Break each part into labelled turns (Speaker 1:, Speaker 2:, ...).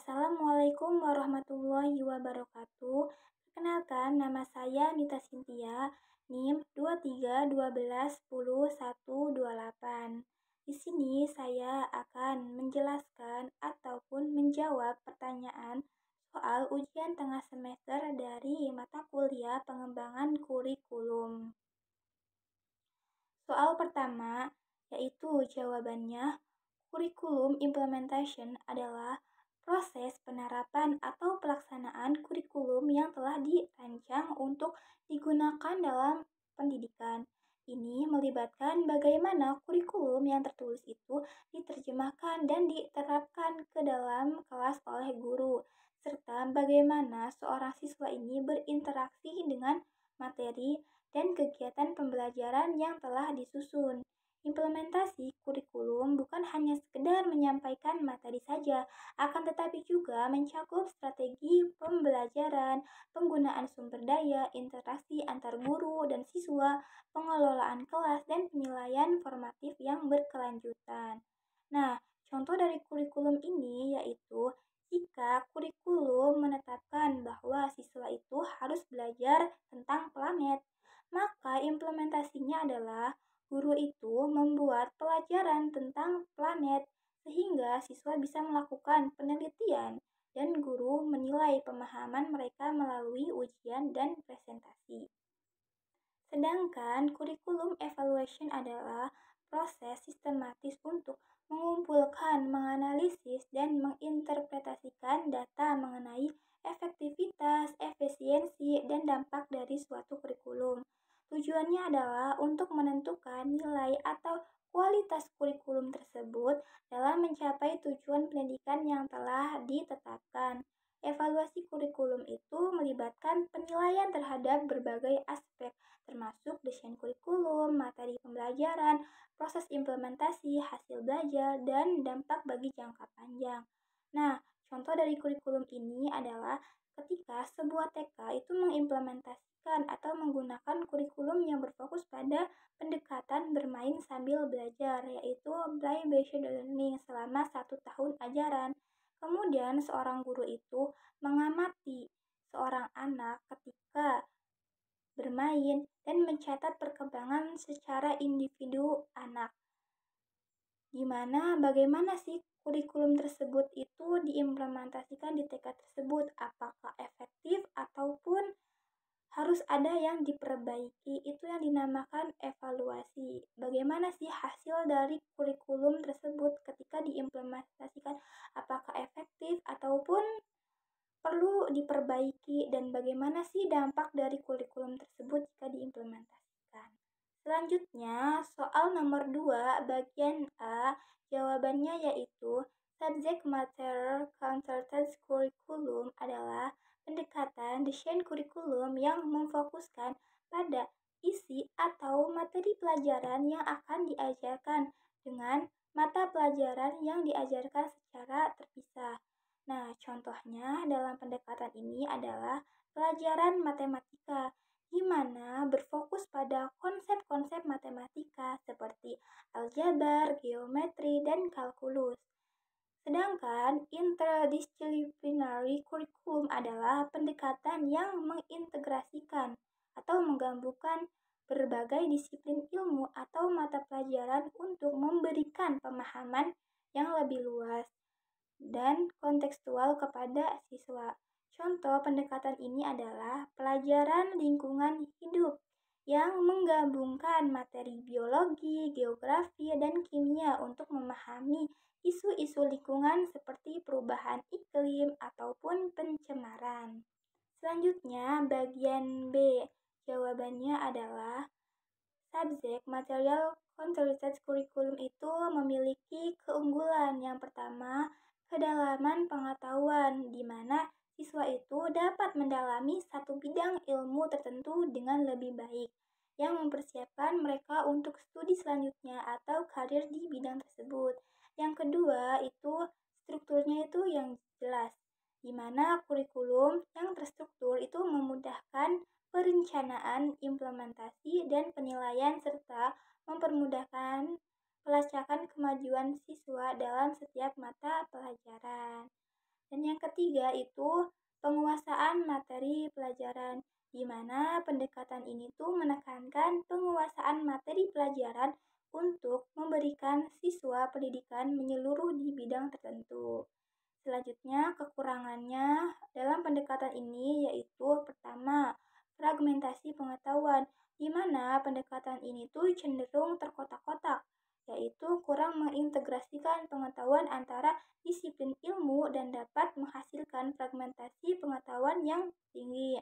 Speaker 1: Assalamualaikum warahmatullahi wabarakatuh. Perkenalkan, nama saya Nita Cynthia, NIM 23 12 10 128. Di sini saya akan menjelaskan ataupun menjawab pertanyaan soal ujian tengah semester dari mata kuliah pengembangan kurikulum. Soal pertama, yaitu jawabannya, kurikulum implementation adalah proses penerapan atau pelaksanaan kurikulum yang telah dirancang untuk digunakan dalam pendidikan. Ini melibatkan bagaimana kurikulum yang tertulis itu diterjemahkan dan diterapkan ke dalam kelas oleh guru, serta bagaimana seorang siswa ini berinteraksi dengan materi dan kegiatan pembelajaran yang telah disusun. Implementasi kurikulum bukan hanya sekedar menyampaikan materi saja, akan tetapi juga mencakup strategi pembelajaran, penggunaan sumber daya, interaksi antar guru dan siswa, pengelolaan kelas, dan penilaian formatif yang berkelanjutan. Nah, contoh dari kurikulum ini yaitu jika kurikulum menetapkan bahwa siswa itu harus belajar tentang planet, maka implementasinya adalah guru itu membuat pelajaran tentang planet sehingga siswa bisa melakukan penelitian dan guru menilai pemahaman mereka melalui ujian dan presentasi. Sedangkan kurikulum evaluation adalah proses sistematis untuk mengumpulkan, menganalisis, dan menginterpretasikan data mengenai efektivitas, efisiensi, dan dampak dari suatu kurikulum. Tujuannya adalah untuk menentukan nilai atau kualitas kurikulum tersebut dalam mencapai tujuan pendidikan yang telah ditetapkan. Evaluasi kurikulum itu melibatkan penilaian terhadap berbagai aspek, termasuk desain kurikulum, materi pembelajaran, proses implementasi, hasil belajar, dan dampak bagi jangka panjang. Nah, contoh dari kurikulum ini adalah ketika sebuah TK itu mengimplementasikan atau menggunakan kurikulum yang berfokus pada pendekatan bermain sambil belajar, yaitu play-based learning selama 1 tahun ajaran. Kemudian seorang guru itu mengamati seorang anak ketika bermain dan mencatat perkembangan secara individu anak. Gimana, bagaimana sih kurikulum tersebut itu diimplementasikan di TK tersebut? Apakah efektif ataupun harus ada yang diperbaiki? Itu yang dinamakan evaluasi. Bagaimana sih hasil dari kurikulum tersebut ketika diimplementasikan? Apakah efektif ataupun perlu diperbaiki, dan bagaimana sih dampak dari kurikulum tersebut jika diimplementasikan? Selanjutnya, soal nomor 2 bagian A, jawabannya yaitu subject matter content curriculum adalah pendekatan desain kurikulum yang memfokuskan pada isi atau materi pelajaran yang akan diajarkan dengan mata pelajaran yang diajarkan secara terpisah. Nah, contohnya dalam pendekatan ini adalah pelajaran matematika, di mana berfokus pada konsep-konsep matematika seperti aljabar, geometri, dan kalkulus. Sedangkan interdisciplinary curriculum adalah pendekatan yang mengintegrasikan atau menggabungkan berbagai disiplin ilmu atau mata pelajaran untuk memberikan pemahaman yang lebih luas dan kontekstual kepada siswa. Contoh pendekatan ini adalah pelajaran lingkungan hidup yang menggabungkan materi biologi, geografi, dan kimia untuk memahami isu-isu lingkungan seperti perubahan iklim ataupun pencemaran. Selanjutnya, bagian B. Jawabannya adalah subjek material content curriculum itu memiliki keunggulan. Yang pertama, kedalaman pengetahuan, di mana siswa itu dapat mendalami satu bidang ilmu tertentu dengan lebih baik, yang mempersiapkan mereka untuk studi selanjutnya atau karir di bidang tersebut. Yang kedua, itu strukturnya itu yang jelas, di mana kurikulum yang terstruktur itu memudahkan perencanaan, implementasi, dan penilaian serta mempermudahkan pelacakan kemajuan siswa dalam setiap mata pelajaran. Dan yang ketiga itu penguasaan materi pelajaran, di mana pendekatan ini tuh menekankan penguasaan materi pelajaran untuk memberikan siswa pendidikan menyeluruh di bidang tertentu. Selanjutnya, kekurangannya dalam pendekatan ini yaitu pertama, fragmentasi pengetahuan, di mana pendekatan ini tuh cenderung terkotak-kotak, yaitu kurang mengintegrasikan pengetahuan antara disiplin ilmu dan dapat menghasilkan fragmentasi pengetahuan yang tinggi.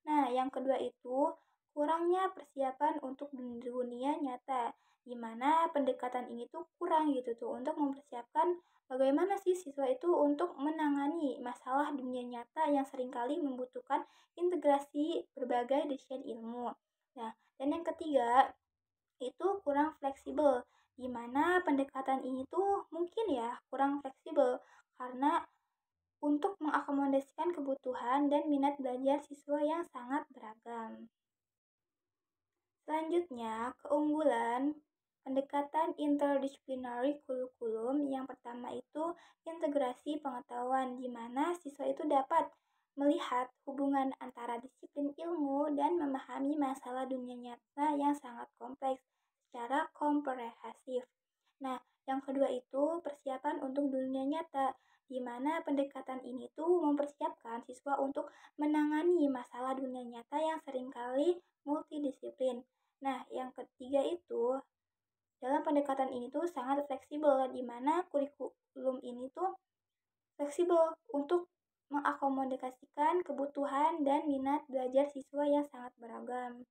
Speaker 1: Nah, yang kedua itu kurangnya persiapan untuk dunia nyata, di mana pendekatan ini tuh kurang gitu tuh untuk mempersiapkan bagaimana sih siswa itu untuk menangani masalah dunia nyata yang seringkali membutuhkan integrasi berbagai disiplin ilmu. Nah, dan yang ketiga itu kurang fleksibel, di mana pendekatan ini tuh mungkin ya kurang fleksibel karena untuk mengakomodasikan kebutuhan dan minat belajar siswa yang sangat beragam. Selanjutnya, keunggulan pendekatan interdisciplinary kurikulum yang pertama itu integrasi pengetahuan di mana siswa itu dapat melihat hubungan antara disiplin ilmu dan memahami masalah dunia nyata yang sangat kompleks secara komprehensif. Nah, yang kedua itu persiapan untuk dunia nyata, di mana pendekatan ini tuh mempersiapkan siswa untuk menangani masalah dunia nyata yang seringkali multidisiplin. Nah, yang ketiga itu dalam pendekatan ini tuh sangat fleksibel, di mana kurikulum ini tuh fleksibel untuk mengakomodasikan kebutuhan dan minat belajar siswa yang sangat beragam.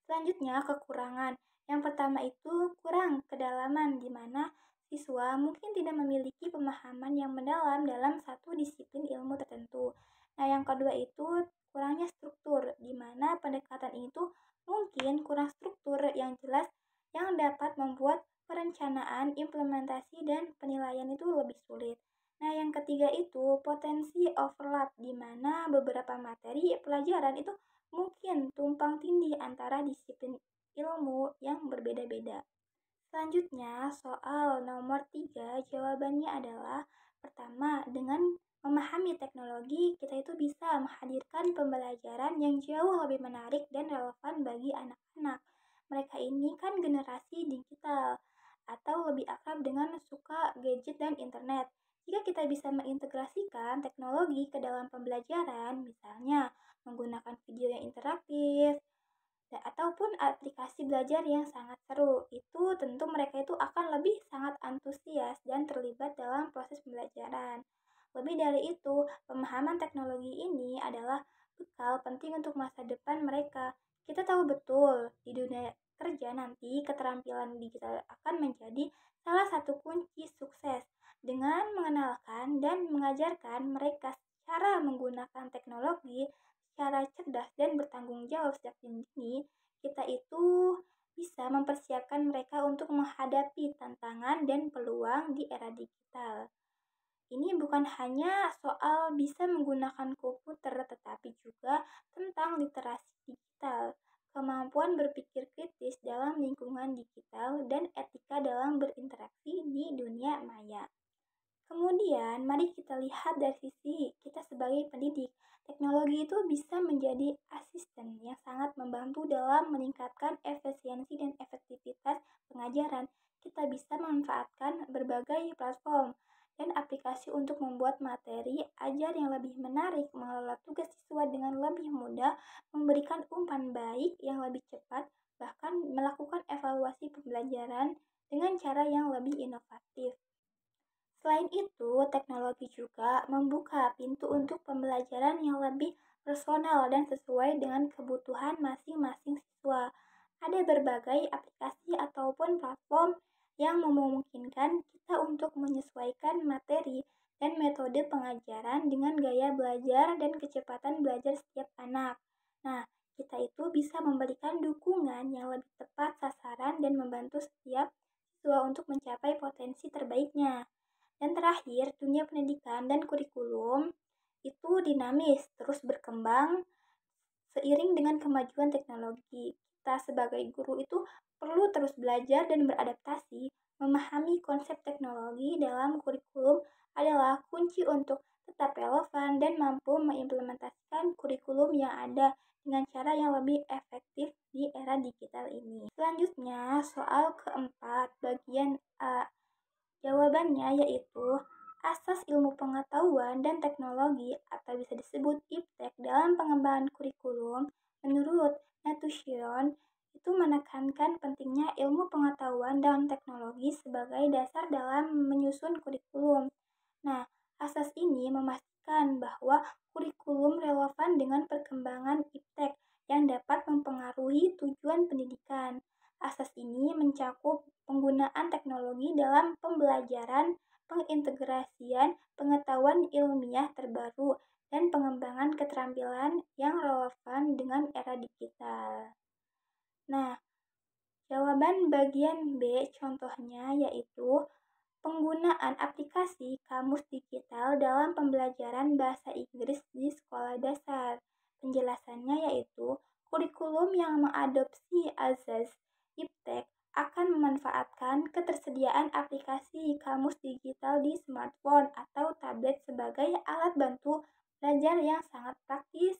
Speaker 1: Selanjutnya, kekurangan. Yang pertama itu kurang kedalaman, di mana siswa mungkin tidak memiliki pemahaman yang mendalam dalam satu disiplin ilmu tertentu. Nah, yang kedua itu kurangnya struktur, di mana pendekatan itu mungkin kurang struktur yang jelas yang dapat membuat perencanaan, implementasi, dan penilaian itu lebih sulit. Nah, yang ketiga itu potensi overlap, di mana beberapa materi pelajaran itu mungkin tumpang tindih antara disiplin ilmu yang berbeda-beda. Selanjutnya, soal nomor 3 jawabannya adalah pertama, dengan memahami teknologi, kita itu bisa menghadirkan pembelajaran yang jauh lebih menarik dan relevan bagi anak-anak. Mereka ini kan generasi digital atau lebih akrab dengan suka gadget dan internet. Jika kita bisa mengintegrasikan teknologi ke dalam pembelajaran, misalnya menggunakan video yang interaktif, ataupun aplikasi belajar yang sangat seru, itu tentu mereka itu akan lebih sangat antusias dan terlibat dalam proses pembelajaran. Lebih dari itu, pemahaman teknologi ini adalah bekal penting untuk masa depan mereka. Kita tahu betul, di dunia kerja nanti keterampilan digital akan menjadi salah satu kunci sukses. Dengan mengenalkan dan mengajarkan mereka cara menggunakan teknologi secara cerdas dan bertanggung jawab sejak dini, kita itu bisa mempersiapkan mereka untuk menghadapi tantangan dan peluang di era digital. Ini bukan hanya soal bisa menggunakan komputer, tetapi juga tentang literasi digital, kemampuan berpikir kritis dalam lingkungan digital, dan etika dalam berinteraksi di dunia maya. Kemudian, mari kita lihat dari sisi kita sebagai pendidik. Teknologi itu bisa menjadi asisten yang sangat membantu dalam meningkatkan efisiensi dan efektivitas pengajaran. Kita bisa memanfaatkan berbagai platform dan aplikasi untuk membuat materi ajar yang lebih menarik, mengelola tugas siswa dengan lebih mudah, memberikan umpan baik yang lebih cepat, bahkan melakukan evaluasi pembelajaran dengan cara yang lebih inovatif. Selain itu, teknologi juga membuka pintu untuk pembelajaran yang lebih personal dan sesuai dengan kebutuhan masing-masing siswa. Ada berbagai aplikasi ataupun platform yang memungkinkan kita untuk menyesuaikan materi dan metode pengajaran dengan gaya belajar dan kecepatan belajar setiap anak. Nah, kita itu bisa memberikan dukungan yang lebih tepat sasaran dan membantu setiap siswa untuk mencapai potensi terbaiknya. Dan terakhir, dunia pendidikan dan kurikulum itu dinamis, terus berkembang seiring dengan kemajuan teknologi. Kita sebagai guru itu perlu terus belajar dan beradaptasi Memahami konsep teknologi dalam kurikulum adalah kunci untuk tetap relevan dan mampu mengimplementasikan kurikulum yang ada dengan cara yang lebih efektif di era digital ini. Selanjutnya, soal keempat, bagian A. Jawabannya yaitu asas ilmu pengetahuan dan teknologi atau bisa disebut IPTEK dalam pengembangan kurikulum. Menurut Natution, itu menekankan pentingnya ilmu pengetahuan dan teknologi sebagai dasar dalam menyusun kurikulum. Nah, asas ini memastikan bahwa kurikulum relevan dengan perkembangan IPTEK yang dapat mempengaruhi tujuan pendidikan. Asas ini mencakup penggunaan teknologi dalam pembelajaran, pengintegrasian pengetahuan ilmiah terbaru, dan pengembangan keterampilan yang relevan dengan era digital. Nah, jawaban bagian B contohnya yaitu penggunaan aplikasi kamus digital dalam pembelajaran bahasa Inggris di sekolah dasar. Penjelasannya yaitu kurikulum yang mengadopsi azas IPTEK akan memanfaatkan ketersediaan aplikasi kamus digital di smartphone atau tablet sebagai alat bantu belajar yang sangat praktis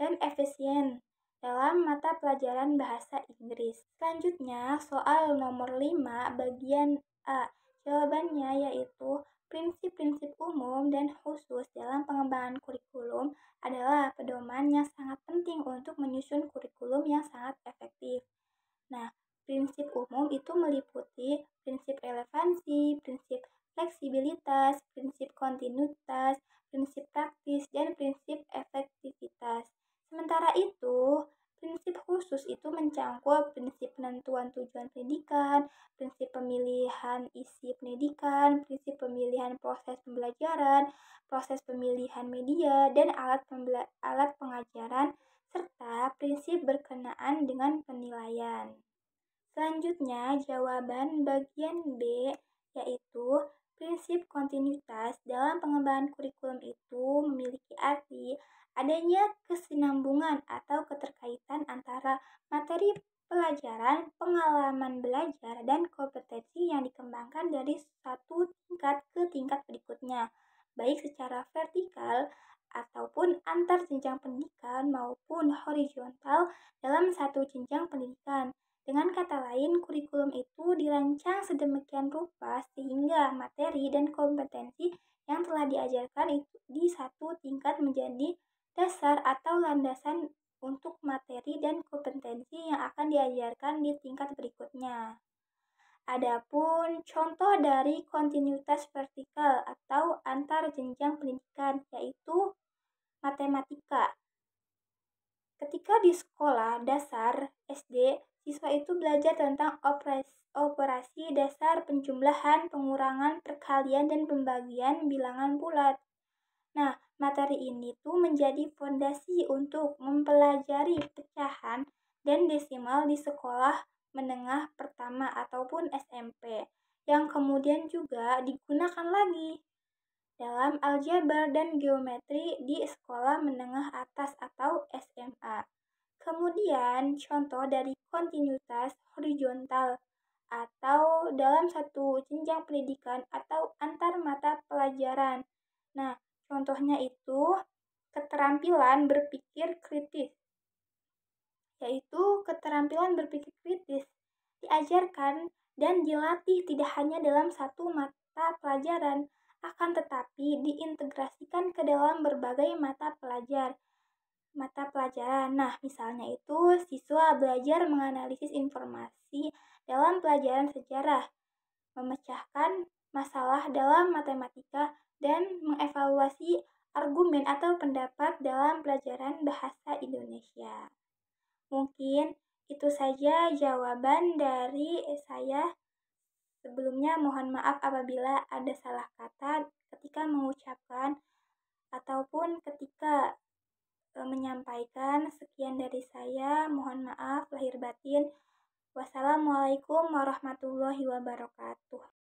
Speaker 1: dan efisien dalam mata pelajaran bahasa Inggris. Selanjutnya, soal nomor 5 bagian A. Jawabannya yaitu prinsip-prinsip umum dan khusus dalam pengembangan kurikulum adalah pedoman yang sangat penting untuk menyusun kurikulum yang sangat efektif. Nah, prinsip umum itu meliputi prinsip relevansi, prinsip fleksibilitas, prinsip kontinuitas, prinsip praktis, dan prinsip efektivitas. Sementara itu, prinsip khusus itu mencangkup prinsip penentuan tujuan pendidikan, prinsip pemilihan isi pendidikan, prinsip pemilihan proses pembelajaran, proses pemilihan media, dan alat pengajaran, serta prinsip berkenaan dengan penilaian. Selanjutnya, jawaban bagian B yaitu prinsip kontinuitas dalam pengembangan kurikulum itu memiliki arti adanya kesinambungan atau keterkaitan antara materi pelajaran, pengalaman belajar, dan kompetensi yang dikembangkan dari satu tingkat ke tingkat berikutnya, baik secara vertikal ataupun antar jenjang pendidikan maupun horizontal dalam satu jenjang pendidikan. Dengan kata lain, kurikulum itu dirancang sedemikian rupa sehingga materi dan kompetensi yang telah diajarkan itu di satu tingkat menjadi dasar atau landasan untuk materi dan kompetensi yang akan diajarkan di tingkat berikutnya. Adapun contoh dari kontinuitas vertikal atau antar jenjang pendidikan yaitu matematika. Ketika di sekolah dasar SD, siswa itu belajar tentang operasi dasar penjumlahan, pengurangan, perkalian, dan pembagian bilangan bulat. Nah, materi ini tuh menjadi fondasi untuk mempelajari pecahan dan desimal di sekolah menengah pertama ataupun SMP, yang kemudian juga digunakan lagi dalam aljabar dan geometri di sekolah menengah atas atau SMA. Kemudian, contoh dari kontinuitas horizontal atau dalam satu jenjang pendidikan atau antar mata pelajaran. Nah, contohnya itu keterampilan berpikir kritis, yaitu keterampilan berpikir kritis diajarkan dan dilatih tidak hanya dalam satu mata pelajaran, akan tetapi diintegrasikan ke dalam berbagai mata pelajaran. Nah, misalnya itu siswa belajar menganalisis informasi dalam pelajaran sejarah, memecahkan masalah dalam matematika, dan mengevaluasi argumen atau pendapat dalam pelajaran bahasa Indonesia. Mungkin itu saja jawaban dari saya. Sebelumnya mohon maaf apabila ada salah kata ketika mengucapkan ataupun ketika menyampaikan. Sekian dari saya, mohon maaf lahir batin. Wassalamualaikum warahmatullahi wabarakatuh.